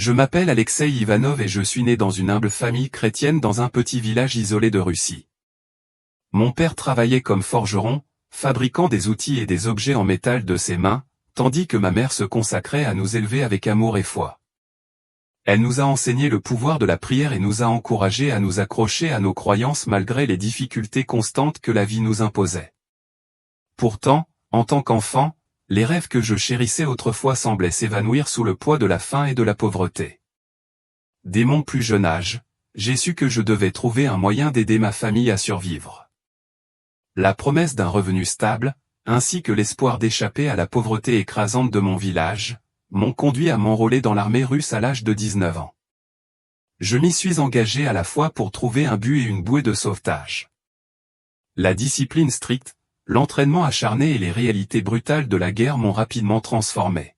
Je m'appelle Alexei Ivanov et je suis né dans une humble famille chrétienne dans un petit village isolé de Russie. Mon père travaillait comme forgeron, fabriquant des outils et des objets en métal de ses mains, tandis que ma mère se consacrait à nous élever avec amour et foi. Elle nous a enseigné le pouvoir de la prière et nous a encouragés à nous accrocher à nos croyances malgré les difficultés constantes que la vie nous imposait. Pourtant, en tant qu'enfant, les rêves que je chérissais autrefois semblaient s'évanouir sous le poids de la faim et de la pauvreté. Dès mon plus jeune âge, j'ai su que je devais trouver un moyen d'aider ma famille à survivre. La promesse d'un revenu stable, ainsi que l'espoir d'échapper à la pauvreté écrasante de mon village, m'ont conduit à m'enrôler dans l'armée russe à l'âge de 19 ans. Je m'y suis engagé à la fois pour trouver un but et une bouée de sauvetage. La discipline stricte, l'entraînement acharné et les réalités brutales de la guerre m'ont rapidement transformé.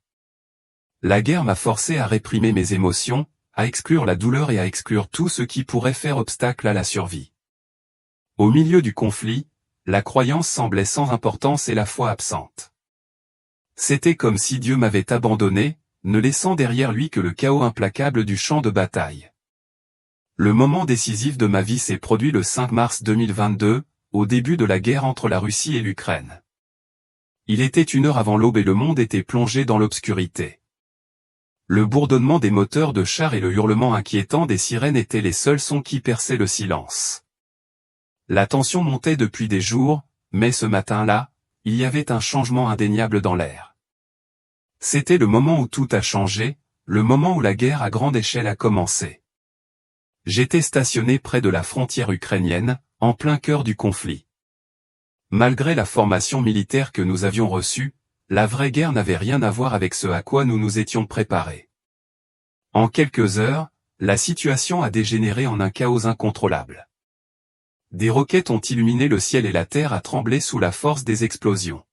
La guerre m'a forcé à réprimer mes émotions, à exclure la douleur et à exclure tout ce qui pourrait faire obstacle à la survie. Au milieu du conflit, la croyance semblait sans importance et la foi absente. C'était comme si Dieu m'avait abandonné, ne laissant derrière lui que le chaos implacable du champ de bataille. Le moment décisif de ma vie s'est produit le 5 mars 2022, au début de la guerre entre la Russie et l'Ukraine. Il était 1 heure avant l'aube et le monde était plongé dans l'obscurité. Le bourdonnement des moteurs de chars et le hurlement inquiétant des sirènes étaient les seuls sons qui perçaient le silence. La tension montait depuis des jours, mais ce matin-là, il y avait un changement indéniable dans l'air. C'était le moment où tout a changé, le moment où la guerre à grande échelle a commencé. J'étais stationné près de la frontière ukrainienne, en plein cœur du conflit. Malgré la formation militaire que nous avions reçue, la vraie guerre n'avait rien à voir avec ce à quoi nous nous étions préparés. En quelques heures, la situation a dégénéré en un chaos incontrôlable. Des roquettes ont illuminé le ciel et la terre a tremblé sous la force des explosions.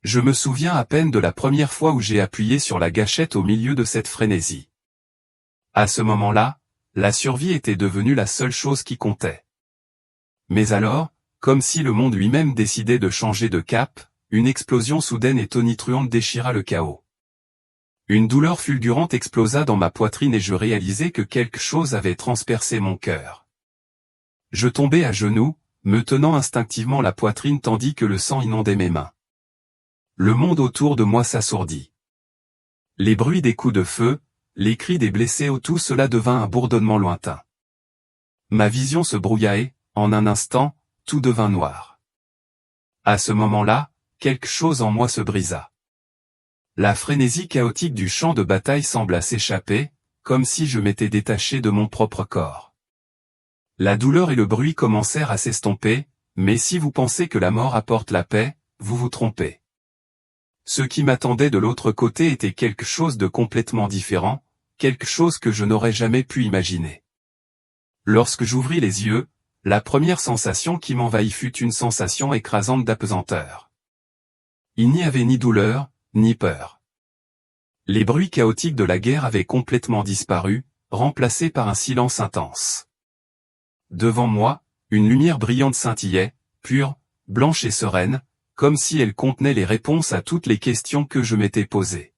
Je me souviens à peine de la première fois où j'ai appuyé sur la gâchette au milieu de cette frénésie. À ce moment-là, la survie était devenue la seule chose qui comptait. Mais alors, comme si le monde lui-même décidait de changer de cap, une explosion soudaine et tonitruante déchira le chaos. Une douleur fulgurante explosa dans ma poitrine et je réalisai que quelque chose avait transpercé mon cœur. Je tombai à genoux, me tenant instinctivement la poitrine tandis que le sang inondait mes mains. Le monde autour de moi s'assourdit. Les bruits des coups de feu, les cris des blessés, tout cela devint un bourdonnement lointain. Ma vision se brouilla et, en un instant, tout devint noir. À ce moment-là, quelque chose en moi se brisa. La frénésie chaotique du champ de bataille sembla s'échapper, comme si je m'étais détaché de mon propre corps. La douleur et le bruit commencèrent à s'estomper, mais si vous pensez que la mort apporte la paix, vous vous trompez. Ce qui m'attendait de l'autre côté était quelque chose de complètement différent, quelque chose que je n'aurais jamais pu imaginer. Lorsque j'ouvris les yeux, la première sensation qui m'envahit fut une sensation écrasante d'apesanteur. Il n'y avait ni douleur, ni peur. Les bruits chaotiques de la guerre avaient complètement disparu, remplacés par un silence intense. Devant moi, une lumière brillante scintillait, pure, blanche et sereine, comme si elle contenait les réponses à toutes les questions que je m'étais posées.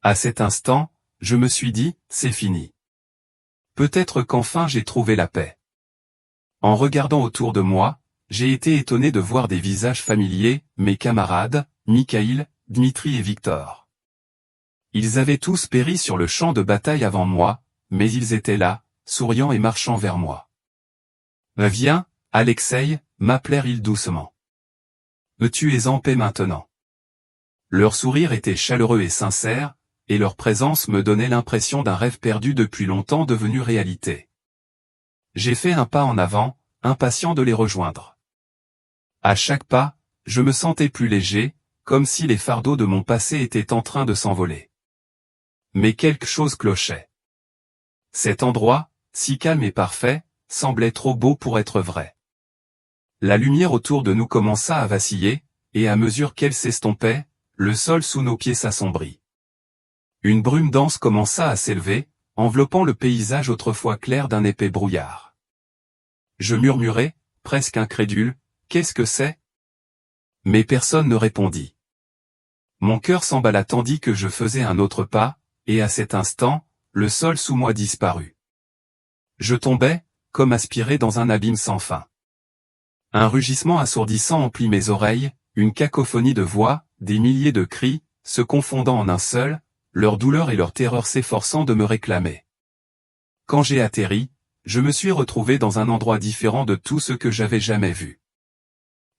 À cet instant, je me suis dit, c'est fini. Peut-être qu'enfin j'ai trouvé la paix. En regardant autour de moi, j'ai été étonné de voir des visages familiers, mes camarades, Mikhaïl, Dmitri et Victor. Ils avaient tous péri sur le champ de bataille avant moi, mais ils étaient là, souriant et marchant vers moi. « Viens, Alexei » m'appelèrent-ils doucement. « Tu es en paix maintenant. » Leur sourire était chaleureux et sincère, et leur présence me donnait l'impression d'un rêve perdu depuis longtemps devenu réalité. J'ai fait un pas en avant, impatient de les rejoindre. À chaque pas, je me sentais plus léger, comme si les fardeaux de mon passé étaient en train de s'envoler. Mais quelque chose clochait. Cet endroit, si calme et parfait, semblait trop beau pour être vrai. La lumière autour de nous commença à vaciller, et à mesure qu'elle s'estompait, le sol sous nos pieds s'assombrit. Une brume dense commença à s'élever, enveloppant le paysage autrefois clair d'un épais brouillard. Je murmurai, presque incrédule, « Qu'est-ce que c'est ?» Mais personne ne répondit. Mon cœur s'emballa tandis que je faisais un autre pas, et à cet instant, le sol sous moi disparut. Je tombais, comme aspiré dans un abîme sans fin. Un rugissement assourdissant emplit mes oreilles, une cacophonie de voix, des milliers de cris, se confondant en un seul, leur douleur et leur terreur s'efforçant de me réclamer. Quand j'ai atterri, je me suis retrouvé dans un endroit différent de tout ce que j'avais jamais vu.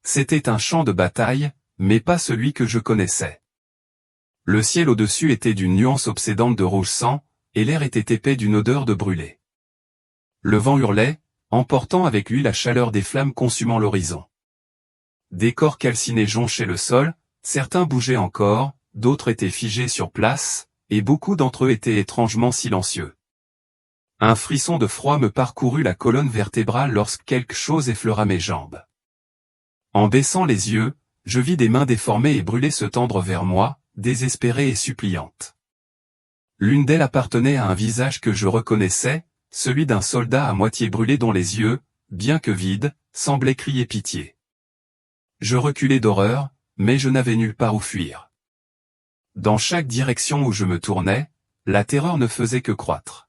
C'était un champ de bataille, mais pas celui que je connaissais. Le ciel au-dessus était d'une nuance obsédante de rouge sang, et l'air était épais d'une odeur de brûlé. Le vent hurlait, emportant avec lui la chaleur des flammes consumant l'horizon. Des corps calcinés jonchaient le sol, certains bougeaient encore, d'autres étaient figés sur place, et beaucoup d'entre eux étaient étrangement silencieux. Un frisson de froid me parcourut la colonne vertébrale lorsque quelque chose effleura mes jambes. En baissant les yeux, je vis des mains déformées et brûlées se tendre vers moi, désespérées et suppliantes. L'une d'elles appartenait à un visage que je reconnaissais, celui d'un soldat à moitié brûlé dont les yeux, bien que vides, semblaient crier pitié. Je reculai d'horreur, mais je n'avais nulle part où fuir. Dans chaque direction où je me tournais, la terreur ne faisait que croître.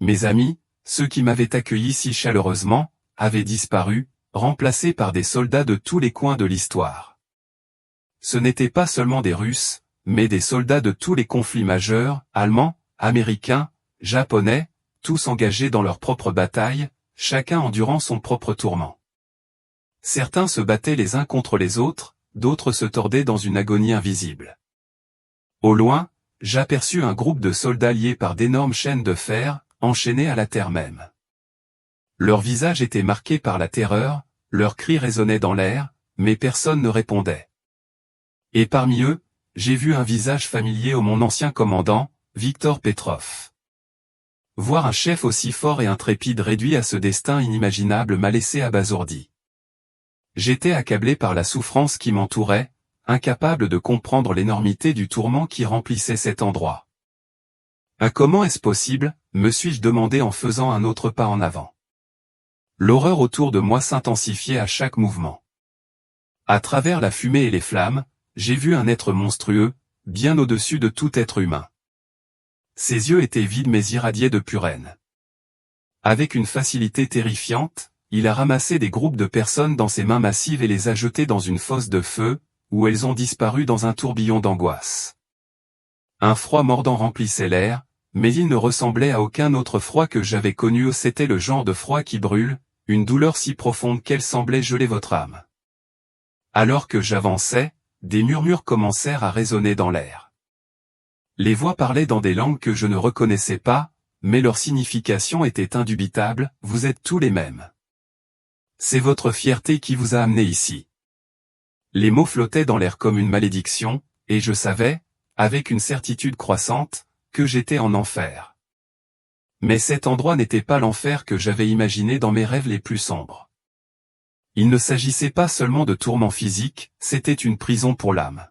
Mes amis, ceux qui m'avaient accueilli si chaleureusement, avaient disparu, remplacés par des soldats de tous les coins de l'histoire. Ce n'étaient pas seulement des Russes, mais des soldats de tous les conflits majeurs, allemands, américains, japonais, tous engagés dans leur propre bataille, chacun endurant son propre tourment. Certains se battaient les uns contre les autres, d'autres se tordaient dans une agonie invisible. Au loin, j'aperçus un groupe de soldats liés par d'énormes chaînes de fer, enchaînés à la terre même. Leurs visages étaient marqués par la terreur, leurs cris résonnaient dans l'air, mais personne ne répondait. Et parmi eux, j'ai vu un visage familier au mon ancien commandant, Victor Petrov. Voir un chef aussi fort et intrépide réduit à ce destin inimaginable m'a laissé abasourdi. J'étais accablé par la souffrance qui m'entourait, incapable de comprendre l'énormité du tourment qui remplissait cet endroit. Comment est-ce possible, me suis-je demandé en faisant un autre pas en avant. L'horreur autour de moi s'intensifiait à chaque mouvement. À travers la fumée et les flammes, j'ai vu un être monstrueux, bien au-dessus de tout être humain. Ses yeux étaient vides mais irradiaient de pure haine. Avec une facilité terrifiante, il a ramassé des groupes de personnes dans ses mains massives et les a jetées dans une fosse de feu, où elles ont disparu dans un tourbillon d'angoisse. Un froid mordant remplissait l'air, mais il ne ressemblait à aucun autre froid que j'avais connu. C'était le genre de froid qui brûle, une douleur si profonde qu'elle semblait geler votre âme. Alors que j'avançais, des murmures commencèrent à résonner dans l'air. Les voix parlaient dans des langues que je ne reconnaissais pas, mais leur signification était indubitable, vous êtes tous les mêmes. C'est votre fierté qui vous a amené ici. Les mots flottaient dans l'air comme une malédiction, et je savais, avec une certitude croissante, que j'étais en enfer. Mais cet endroit n'était pas l'enfer que j'avais imaginé dans mes rêves les plus sombres. Il ne s'agissait pas seulement de tourments physiques, c'était une prison pour l'âme.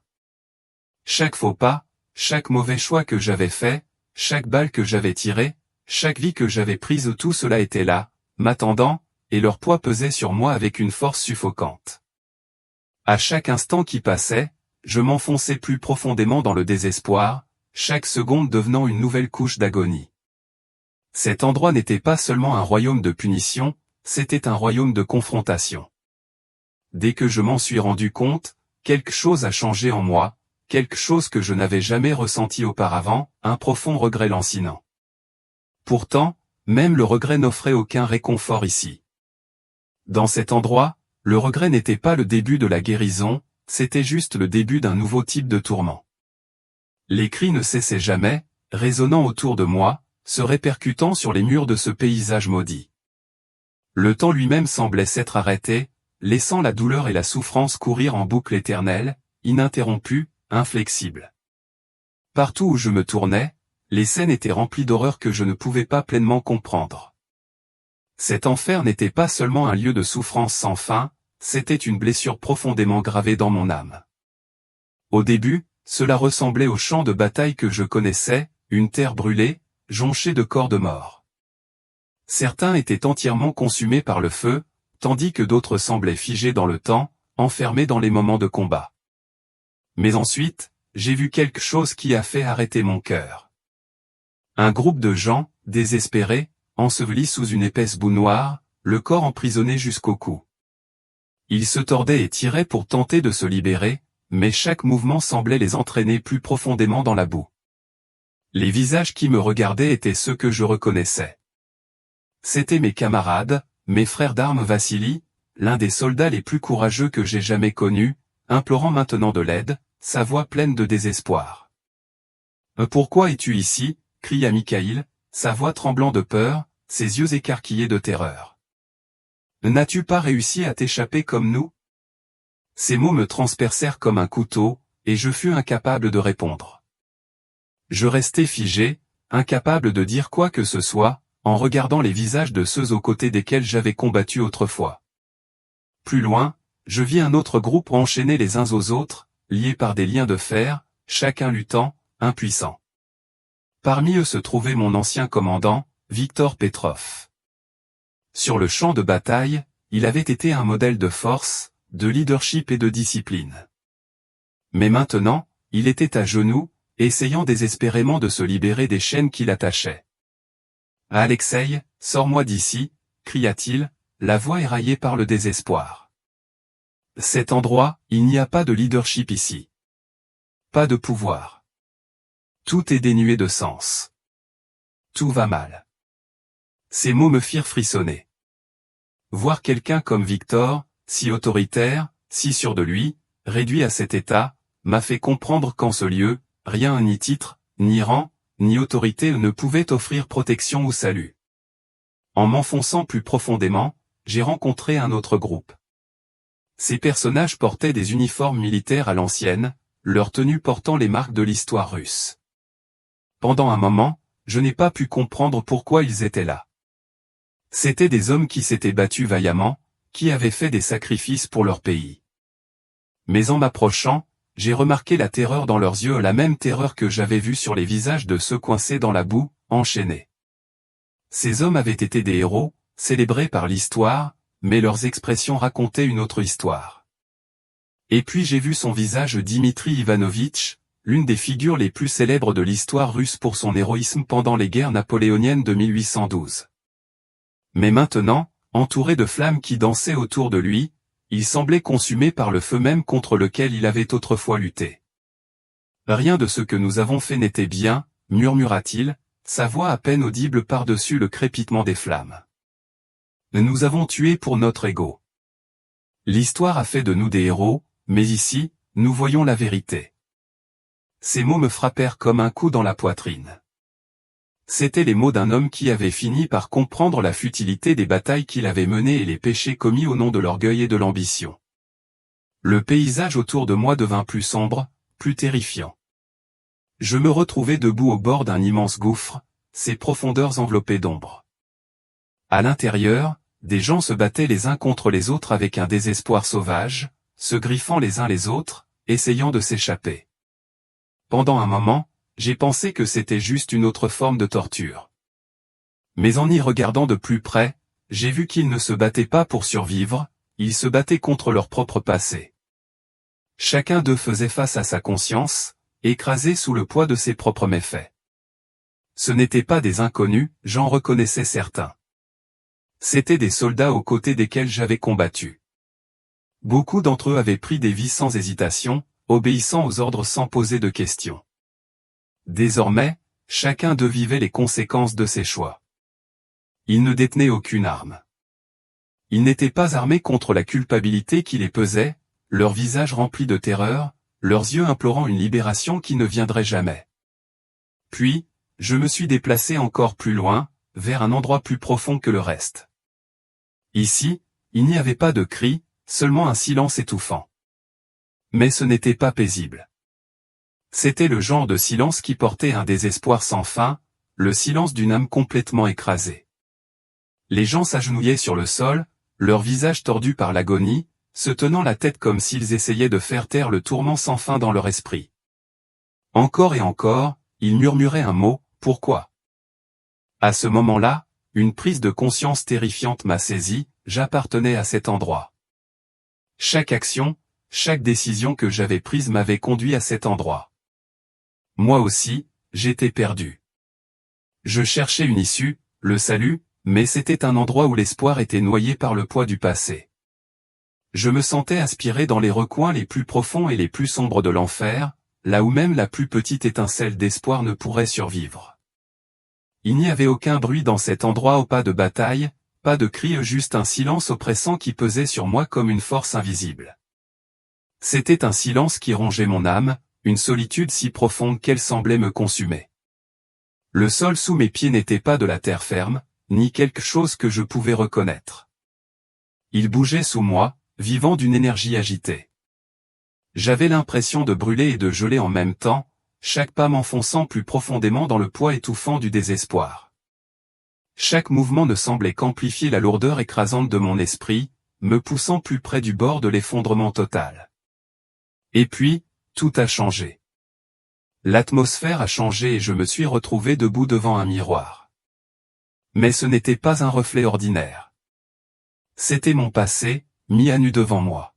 Chaque faux pas, chaque mauvais choix que j'avais fait, chaque balle que j'avais tirée, chaque vie que j'avais prise, tout cela était là, m'attendant, et leur poids pesait sur moi avec une force suffocante. À chaque instant qui passait, je m'enfonçais plus profondément dans le désespoir, chaque seconde devenant une nouvelle couche d'agonie. Cet endroit n'était pas seulement un royaume de punition, c'était un royaume de confrontation. Dès que je m'en suis rendu compte, quelque chose a changé en moi, quelque chose que je n'avais jamais ressenti auparavant, un profond regret lancinant. Pourtant, même le regret n'offrait aucun réconfort ici. Dans cet endroit, le regret n'était pas le début de la guérison, c'était juste le début d'un nouveau type de tourment. Les cris ne cessaient jamais, résonnant autour de moi, se répercutant sur les murs de ce paysage maudit. Le temps lui-même semblait s'être arrêté, laissant la douleur et la souffrance courir en boucle éternelle, ininterrompue, inflexible. Partout où je me tournais, les scènes étaient remplies d'horreurs que je ne pouvais pas pleinement comprendre. Cet enfer n'était pas seulement un lieu de souffrance sans fin, c'était une blessure profondément gravée dans mon âme. Au début, cela ressemblait au champ de bataille que je connaissais, une terre brûlée, jonchée de corps de mort. Certains étaient entièrement consumés par le feu, tandis que d'autres semblaient figés dans le temps, enfermés dans les moments de combat. Mais ensuite, j'ai vu quelque chose qui a fait arrêter mon cœur. Un groupe de gens, désespérés, ensevelis sous une épaisse boue noire, le corps emprisonné jusqu'au cou. Ils se tordaient et tiraient pour tenter de se libérer, mais chaque mouvement semblait les entraîner plus profondément dans la boue. Les visages qui me regardaient étaient ceux que je reconnaissais. C'étaient mes camarades, mes frères d'armes Vassili, l'un des soldats les plus courageux que j'ai jamais connus, implorant maintenant de l'aide, sa voix pleine de désespoir. « Pourquoi es-tu ici » cria Mikhaïl, sa voix tremblant de peur, ses yeux écarquillés de terreur. « N'as-tu pas réussi à t'échapper comme nous » Ces mots me transpercèrent comme un couteau, et je fus incapable de répondre. Je restai figé, incapable de dire quoi que ce soit, en regardant les visages de ceux aux côtés desquels j'avais combattu autrefois. Plus loin, je vis un autre groupe enchaînés les uns aux autres, liés par des liens de fer, chacun luttant, impuissant. Parmi eux se trouvait mon ancien commandant, Victor Petrov. Sur le champ de bataille, il avait été un modèle de force, de leadership et de discipline. Mais maintenant, il était à genoux, essayant désespérément de se libérer des chaînes qui l'attachaient. « Alexeï, sors-moi d'ici » cria-t-il, la voix éraillée par le désespoir. Cet endroit, il n'y a pas de leadership ici. Pas de pouvoir. Tout est dénué de sens. Tout va mal. Ces mots me firent frissonner. Voir quelqu'un comme Victor, si autoritaire, si sûr de lui, réduit à cet état, m'a fait comprendre qu'en ce lieu, rien ni titre, ni rang, ni autorité ne pouvait offrir protection ou salut. En m'enfonçant plus profondément, j'ai rencontré un autre groupe. Ces personnages portaient des uniformes militaires à l'ancienne, leur tenue portant les marques de l'histoire russe. Pendant un moment, je n'ai pas pu comprendre pourquoi ils étaient là. C'étaient des hommes qui s'étaient battus vaillamment, qui avaient fait des sacrifices pour leur pays. Mais en m'approchant, j'ai remarqué la terreur dans leurs yeux, la même terreur que j'avais vue sur les visages de ceux coincés dans la boue, enchaînés. Ces hommes avaient été des héros, célébrés par l'histoire, mais leurs expressions racontaient une autre histoire. Et puis j'ai vu son visage Dimitri Ivanovitch, l'une des figures les plus célèbres de l'histoire russe pour son héroïsme pendant les guerres napoléoniennes de 1812. Mais maintenant, entouré de flammes qui dansaient autour de lui, il semblait consumé par le feu même contre lequel il avait autrefois lutté. « Rien de ce que nous avons fait n'était bien, » murmura-t-il, sa voix à peine audible par-dessus le crépitement des flammes. « Nous avons tué pour notre ego. L'histoire a fait de nous des héros, mais ici, nous voyons la vérité. » Ces mots me frappèrent comme un coup dans la poitrine. C'étaient les mots d'un homme qui avait fini par comprendre la futilité des batailles qu'il avait menées et les péchés commis au nom de l'orgueil et de l'ambition. Le paysage autour de moi devint plus sombre, plus terrifiant. Je me retrouvai debout au bord d'un immense gouffre, ses profondeurs enveloppées d'ombre. À l'intérieur, des gens se battaient les uns contre les autres avec un désespoir sauvage, se griffant les uns les autres, essayant de s'échapper. Pendant un moment, j'ai pensé que c'était juste une autre forme de torture. Mais en y regardant de plus près, j'ai vu qu'ils ne se battaient pas pour survivre, ils se battaient contre leur propre passé. Chacun d'eux faisait face à sa conscience, écrasé sous le poids de ses propres méfaits. Ce n'étaient pas des inconnus, j'en reconnaissais certains. C'étaient des soldats aux côtés desquels j'avais combattu. Beaucoup d'entre eux avaient pris des vies sans hésitation, obéissant aux ordres sans poser de questions. Désormais, chacun d'eux vivait les conséquences de ses choix. Ils ne détenaient aucune arme. Ils n'étaient pas armés contre la culpabilité qui les pesait, leurs visages remplis de terreur, leurs yeux implorant une libération qui ne viendrait jamais. Puis, je me suis déplacé encore plus loin, vers un endroit plus profond que le reste. Ici, il n'y avait pas de cris, seulement un silence étouffant. Mais ce n'était pas paisible. C'était le genre de silence qui portait un désespoir sans fin, le silence d'une âme complètement écrasée. Les gens s'agenouillaient sur le sol, leurs visages tordus par l'agonie, se tenant la tête comme s'ils essayaient de faire taire le tourment sans fin dans leur esprit. Encore et encore, ils murmuraient un mot, « Pourquoi ?» À ce moment-là, une prise de conscience terrifiante m'a saisi, j'appartenais à cet endroit. Chaque action, chaque décision que j'avais prise m'avait conduit à cet endroit. Moi aussi, j'étais perdu. Je cherchais une issue, le salut, mais c'était un endroit où l'espoir était noyé par le poids du passé. Je me sentais aspirer dans les recoins les plus profonds et les plus sombres de l'enfer, là où même la plus petite étincelle d'espoir ne pourrait survivre. Il n'y avait aucun bruit dans cet endroit au pas de bataille, pas de cris, juste un silence oppressant qui pesait sur moi comme une force invisible. C'était un silence qui rongeait mon âme, une solitude si profonde qu'elle semblait me consumer. Le sol sous mes pieds n'était pas de la terre ferme, ni quelque chose que je pouvais reconnaître. Il bougeait sous moi, vivant d'une énergie agitée. J'avais l'impression de brûler et de geler en même temps, chaque pas m'enfonçant plus profondément dans le poids étouffant du désespoir. Chaque mouvement ne semblait qu'amplifier la lourdeur écrasante de mon esprit, me poussant plus près du bord de l'effondrement total. Et puis, tout a changé. L'atmosphère a changé et je me suis retrouvé debout devant un miroir. Mais ce n'était pas un reflet ordinaire. C'était mon passé, mis à nu devant moi.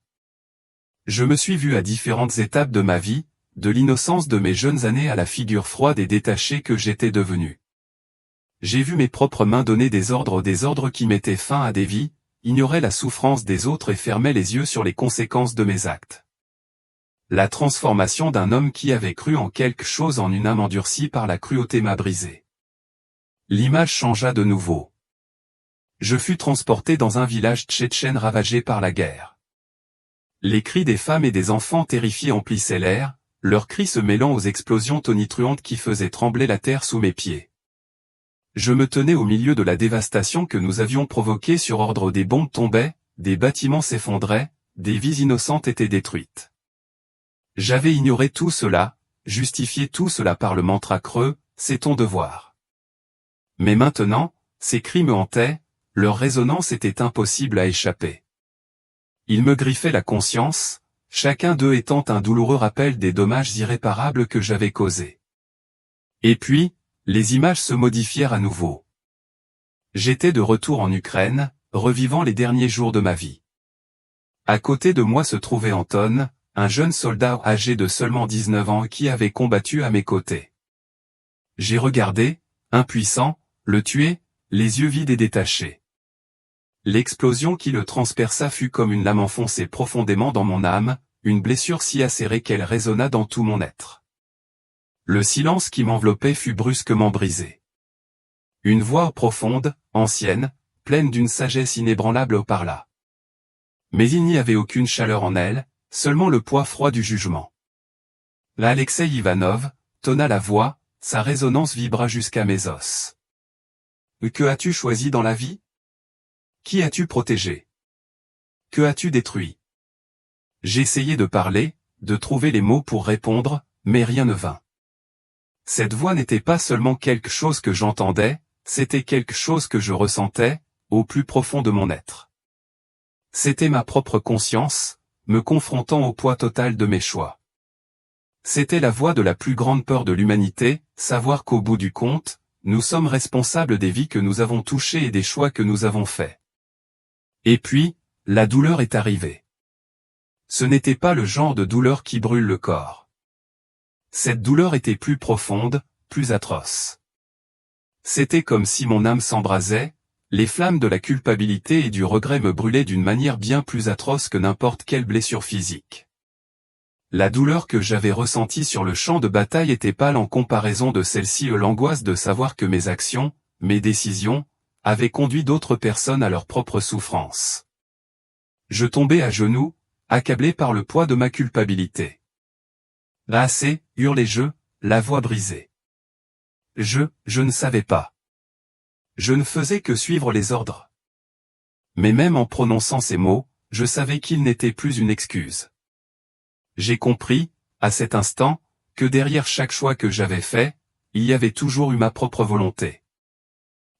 Je me suis vu à différentes étapes de ma vie, de l'innocence de mes jeunes années à la figure froide et détachée que j'étais devenu. J'ai vu mes propres mains donner des ordres aux désordres qui mettaient fin à des vies, ignoraient la souffrance des autres et fermaient les yeux sur les conséquences de mes actes. La transformation d'un homme qui avait cru en quelque chose en une âme endurcie par la cruauté m'a brisé. L'image changea de nouveau. Je fus transporté dans un village tchétchène ravagé par la guerre. Les cris des femmes et des enfants terrifiés emplissaient l'air, leurs cris se mêlant aux explosions tonitruantes qui faisaient trembler la terre sous mes pieds. Je me tenais au milieu de la dévastation que nous avions provoquée sur ordre. Des bombes tombaient, des bâtiments s'effondraient, des vies innocentes étaient détruites. J'avais ignoré tout cela, justifié tout cela par le mantra creux, c'est ton devoir. Mais maintenant, ces cris me hantaient, leur résonance était impossible à échapper. Ils me griffaient la conscience, chacun d'eux étant un douloureux rappel des dommages irréparables que j'avais causés. Et puis, les images se modifièrent à nouveau. J'étais de retour en Ukraine, revivant les derniers jours de ma vie. À côté de moi se trouvait Anton, un jeune soldat âgé de seulement 19 ans qui avait combattu à mes côtés. J'ai regardé, impuissant, le tuer, les yeux vides et détachés. L'explosion qui le transperça fut comme une lame enfoncée profondément dans mon âme, une blessure si acérée qu'elle résonna dans tout mon être. Le silence qui m'enveloppait fut brusquement brisé. Une voix profonde, ancienne, pleine d'une sagesse inébranlable parla. Mais il n'y avait aucune chaleur en elle, seulement le poids froid du jugement. Là Alexei Ivanov, tonna la voix, sa résonance vibra jusqu'à mes os. Que as-tu choisi dans la vie? Qui as-tu protégé? Que as-tu détruit? J'essayai de parler, de trouver les mots pour répondre, mais rien ne vint. Cette voix n'était pas seulement quelque chose que j'entendais, c'était quelque chose que je ressentais, au plus profond de mon être. C'était ma propre conscience, me confrontant au poids total de mes choix. C'était la voix de la plus grande peur de l'humanité, savoir qu'au bout du compte, nous sommes responsables des vies que nous avons touchées et des choix que nous avons faits. Et puis, la douleur est arrivée. Ce n'était pas le genre de douleur qui brûle le corps. Cette douleur était plus profonde, plus atroce. C'était comme si mon âme s'embrasait, les flammes de la culpabilité et du regret me brûlaient d'une manière bien plus atroce que n'importe quelle blessure physique. La douleur que j'avais ressentie sur le champ de bataille était pâle en comparaison de celle-ci, l'angoisse de savoir que mes actions, mes décisions, avaient conduit d'autres personnes à leur propre souffrance. Je tombais à genoux, accablé par le poids de ma culpabilité. Assez, hurlai-je, la voix brisée. Je ne savais pas. Je ne faisais que suivre les ordres. Mais même en prononçant ces mots, je savais qu'ils n'étaient plus une excuse. J'ai compris, à cet instant, que derrière chaque choix que j'avais fait, il y avait toujours eu ma propre volonté.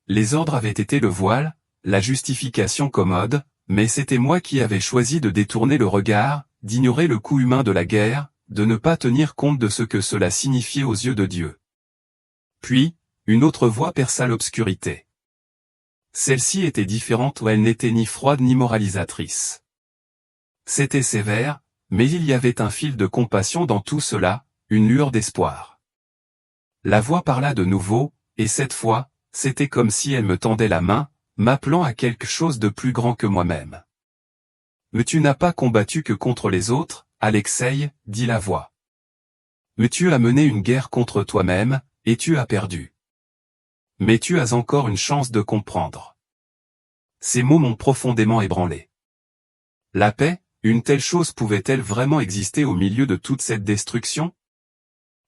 Les ordres avaient été le voile, la justification commode, mais c'était moi qui avais choisi de détourner le regard, d'ignorer le coût humain de la guerre, de ne pas tenir compte de ce que cela signifiait aux yeux de Dieu. Puis, une autre voix perça l'obscurité. Celle-ci était différente, où elle n'était ni froide ni moralisatrice. C'était sévère, mais il y avait un fil de compassion dans tout cela, une lueur d'espoir. La voix parla de nouveau, et cette fois, c'était comme si elle me tendait la main, m'appelant à quelque chose de plus grand que moi-même. « Mais tu n'as pas combattu que contre les autres, Alexei, dit la voix. Mais tu as mené une guerre contre toi-même, et tu as perdu. Mais tu as encore une chance de comprendre. » Ces mots m'ont profondément ébranlé. La paix, une telle chose pouvait-elle vraiment exister au milieu de toute cette destruction?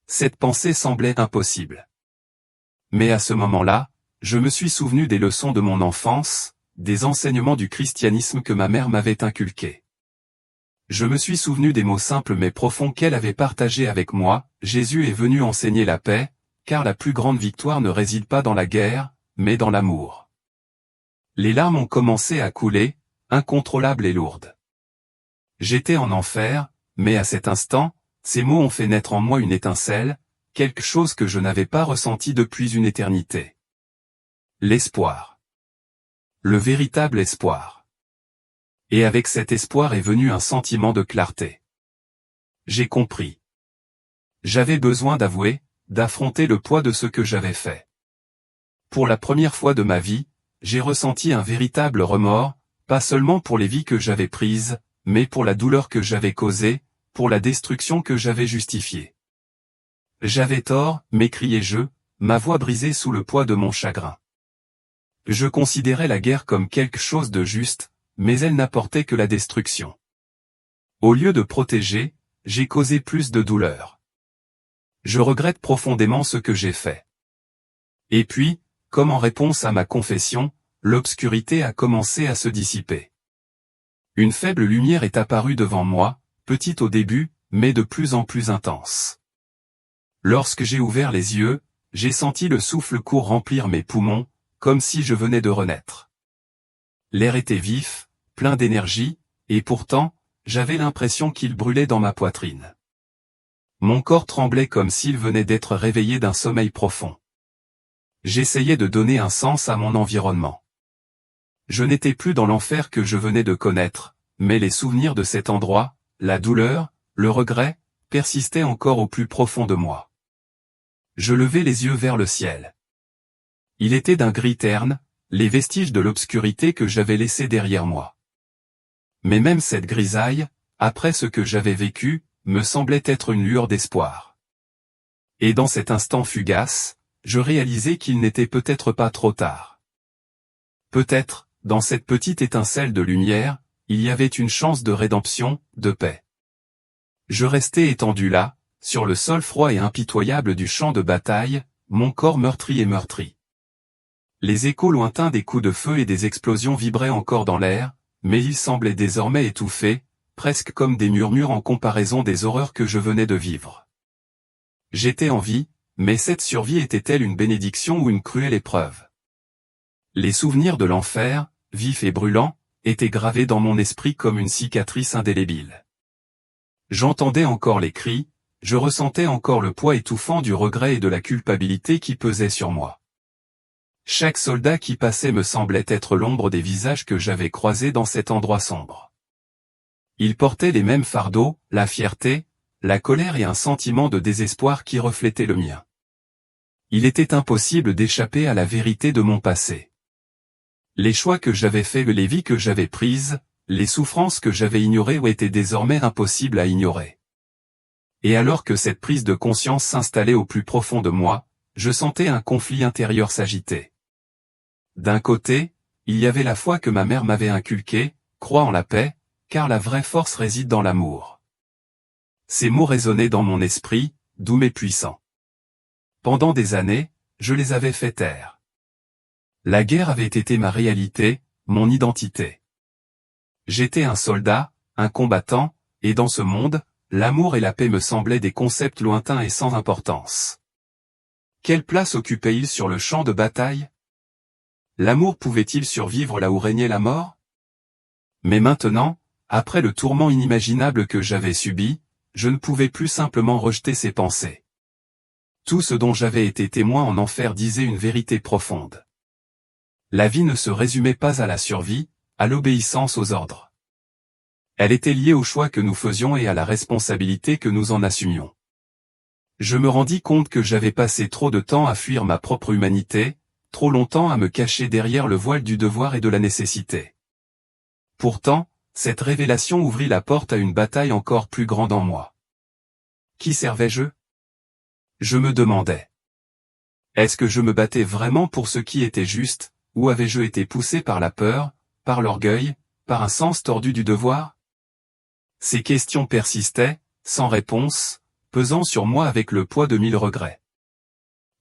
Cette pensée semblait impossible. Mais à ce moment-là, je me suis souvenu des leçons de mon enfance, des enseignements du christianisme que ma mère m'avait inculqués. Je me suis souvenu des mots simples mais profonds qu'elle avait partagés avec moi. Jésus est venu enseigner la paix, car la plus grande victoire ne réside pas dans la guerre, mais dans l'amour. Les larmes ont commencé à couler, incontrôlables et lourdes. J'étais en enfer, mais à cet instant, ces mots ont fait naître en moi une étincelle, quelque chose que je n'avais pas ressenti depuis une éternité. L'espoir. Le véritable espoir. Et avec cet espoir est venu un sentiment de clarté. J'ai compris. J'avais besoin d'avouer, d'affronter le poids de ce que j'avais fait. Pour la première fois de ma vie, j'ai ressenti un véritable remords, pas seulement pour les vies que j'avais prises, mais pour la douleur que j'avais causée, pour la destruction que j'avais justifiée. J'avais tort, m'écriai-je, ma voix brisée sous le poids de mon chagrin. Je considérais la guerre comme quelque chose de juste, mais elle n'apportait que la destruction. Au lieu de protéger, j'ai causé plus de douleur. Je regrette profondément ce que j'ai fait. Et puis, comme en réponse à ma confession, l'obscurité a commencé à se dissiper. Une faible lumière est apparue devant moi, petite au début, mais de plus en plus intense. Lorsque j'ai ouvert les yeux, j'ai senti le souffle court remplir mes poumons, comme si je venais de renaître. L'air était vif, plein d'énergie, et pourtant, j'avais l'impression qu'il brûlait dans ma poitrine. Mon corps tremblait comme s'il venait d'être réveillé d'un sommeil profond. J'essayais de donner un sens à mon environnement. Je n'étais plus dans l'enfer que je venais de connaître, mais les souvenirs de cet endroit, la douleur, le regret, persistaient encore au plus profond de moi. Je levai les yeux vers le ciel. Il était d'un gris terne, les vestiges de l'obscurité que j'avais laissés derrière moi. Mais même cette grisaille, après ce que j'avais vécu, me semblait être une lueur d'espoir. Et dans cet instant fugace, je réalisai qu'il n'était peut-être pas trop tard. Peut-être, dans cette petite étincelle de lumière, il y avait une chance de rédemption, de paix. Je restai étendu là, sur le sol froid et impitoyable du champ de bataille, mon corps meurtri et meurtri. Les échos lointains des coups de feu et des explosions vibraient encore dans l'air, mais ils semblaient désormais étouffés, presque comme des murmures en comparaison des horreurs que je venais de vivre. J'étais en vie, mais cette survie était-elle une bénédiction ou une cruelle épreuve? Les souvenirs de l'enfer, vifs et brûlants, étaient gravés dans mon esprit comme une cicatrice indélébile. J'entendais encore les cris, je ressentais encore le poids étouffant du regret et de la culpabilité qui pesaient sur moi. Chaque soldat qui passait me semblait être l'ombre des visages que j'avais croisés dans cet endroit sombre. Ils portaient les mêmes fardeaux, la fierté, la colère et un sentiment de désespoir qui reflétait le mien. Il était impossible d'échapper à la vérité de mon passé. Les choix que j'avais faits, les vies que j'avais prises, les souffrances que j'avais ignorées étaient désormais impossibles à ignorer. Et alors que cette prise de conscience s'installait au plus profond de moi, je sentais un conflit intérieur s'agiter. D'un côté, il y avait la foi que ma mère m'avait inculquée, crois en la paix, car la vraie force réside dans l'amour. Ces mots résonnaient dans mon esprit, doux mais puissants. Pendant des années, je les avais fait taire. La guerre avait été ma réalité, mon identité. J'étais un soldat, un combattant, et dans ce monde, l'amour et la paix me semblaient des concepts lointains et sans importance. Quelle place occupait-il sur le champ de bataille? L'amour pouvait-il survivre là où régnait la mort? Mais maintenant, après le tourment inimaginable que j'avais subi, je ne pouvais plus simplement rejeter ces pensées. Tout ce dont j'avais été témoin en enfer disait une vérité profonde. La vie ne se résumait pas à la survie, à l'obéissance aux ordres. Elle était liée au choix que nous faisions et à la responsabilité que nous en assumions. Je me rendis compte que j'avais passé trop de temps à fuir ma propre humanité, trop longtemps à me cacher derrière le voile du devoir et de la nécessité. Pourtant, cette révélation ouvrit la porte à une bataille encore plus grande en moi. Qui servais-je? Je me demandais. Est-ce que je me battais vraiment pour ce qui était juste, ou avais-je été poussé par la peur, par l'orgueil, par un sens tordu du devoir? Ces questions persistaient, sans réponse, pesant sur moi avec le poids de 1000 regrets.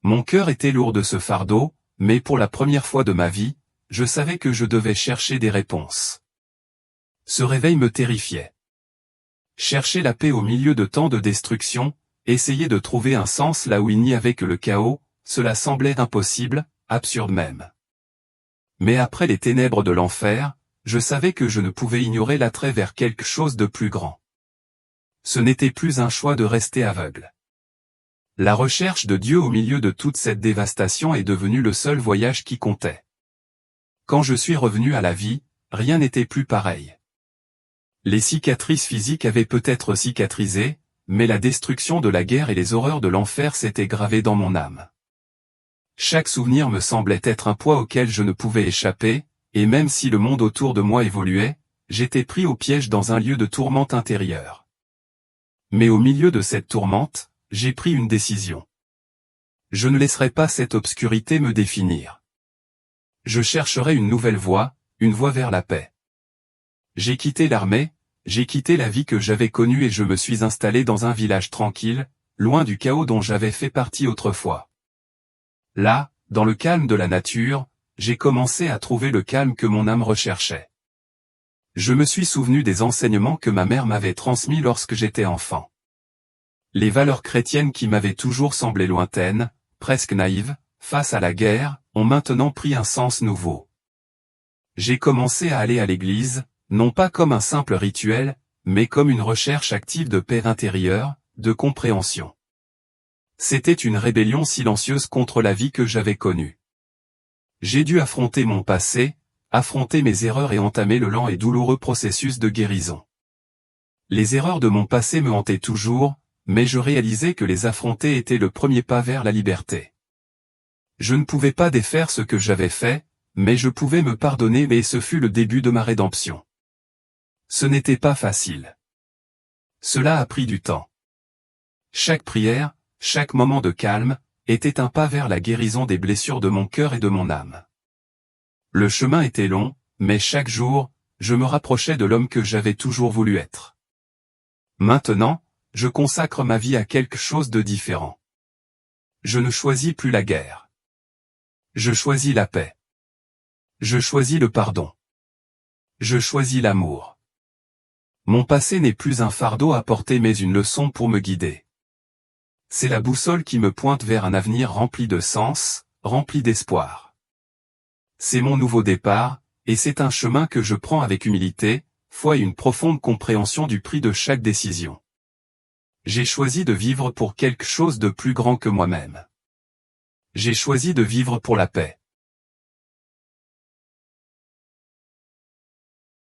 Mon cœur était lourd de ce fardeau, mais pour la première fois de ma vie, je savais que je devais chercher des réponses. Ce réveil me terrifiait. Chercher la paix au milieu de tant de destruction, essayer de trouver un sens là où il n'y avait que le chaos, cela semblait impossible, absurde même. Mais après les ténèbres de l'enfer, je savais que je ne pouvais ignorer l'attrait vers quelque chose de plus grand. Ce n'était plus un choix de rester aveugle. La recherche de Dieu au milieu de toute cette dévastation est devenue le seul voyage qui comptait. Quand je suis revenu à la vie, rien n'était plus pareil. Les cicatrices physiques avaient peut-être cicatrisé, mais la destruction de la guerre et les horreurs de l'enfer s'étaient gravées dans mon âme. Chaque souvenir me semblait être un poids auquel je ne pouvais échapper, et même si le monde autour de moi évoluait, j'étais pris au piège dans un lieu de tourmente intérieure. Mais au milieu de cette tourmente, j'ai pris une décision. Je ne laisserai pas cette obscurité me définir. Je chercherai une nouvelle voie, une voie vers la paix. J'ai quitté l'armée, j'ai quitté la vie que j'avais connue et je me suis installé dans un village tranquille, loin du chaos dont j'avais fait partie autrefois. Là, dans le calme de la nature, j'ai commencé à trouver le calme que mon âme recherchait. Je me suis souvenu des enseignements que ma mère m'avait transmis lorsque j'étais enfant. Les valeurs chrétiennes qui m'avaient toujours semblé lointaines, presque naïves, face à la guerre, ont maintenant pris un sens nouveau. J'ai commencé à aller à l'église, non pas comme un simple rituel, mais comme une recherche active de paix intérieure, de compréhension. C'était une rébellion silencieuse contre la vie que j'avais connue. J'ai dû affronter mon passé, affronter mes erreurs et entamer le lent et douloureux processus de guérison. Les erreurs de mon passé me hantaient toujours, mais je réalisais que les affronter était le premier pas vers la liberté. Je ne pouvais pas défaire ce que j'avais fait, mais je pouvais me pardonner et ce fut le début de ma rédemption. Ce n'était pas facile. Cela a pris du temps. Chaque prière, chaque moment de calme, était un pas vers la guérison des blessures de mon cœur et de mon âme. Le chemin était long, mais chaque jour, je me rapprochais de l'homme que j'avais toujours voulu être. Maintenant, je consacre ma vie à quelque chose de différent. Je ne choisis plus la guerre. Je choisis la paix. Je choisis le pardon. Je choisis l'amour. Mon passé n'est plus un fardeau à porter mais une leçon pour me guider. C'est la boussole qui me pointe vers un avenir rempli de sens, rempli d'espoir. C'est mon nouveau départ, et c'est un chemin que je prends avec humilité, foi et une profonde compréhension du prix de chaque décision. J'ai choisi de vivre pour quelque chose de plus grand que moi-même. J'ai choisi de vivre pour la paix.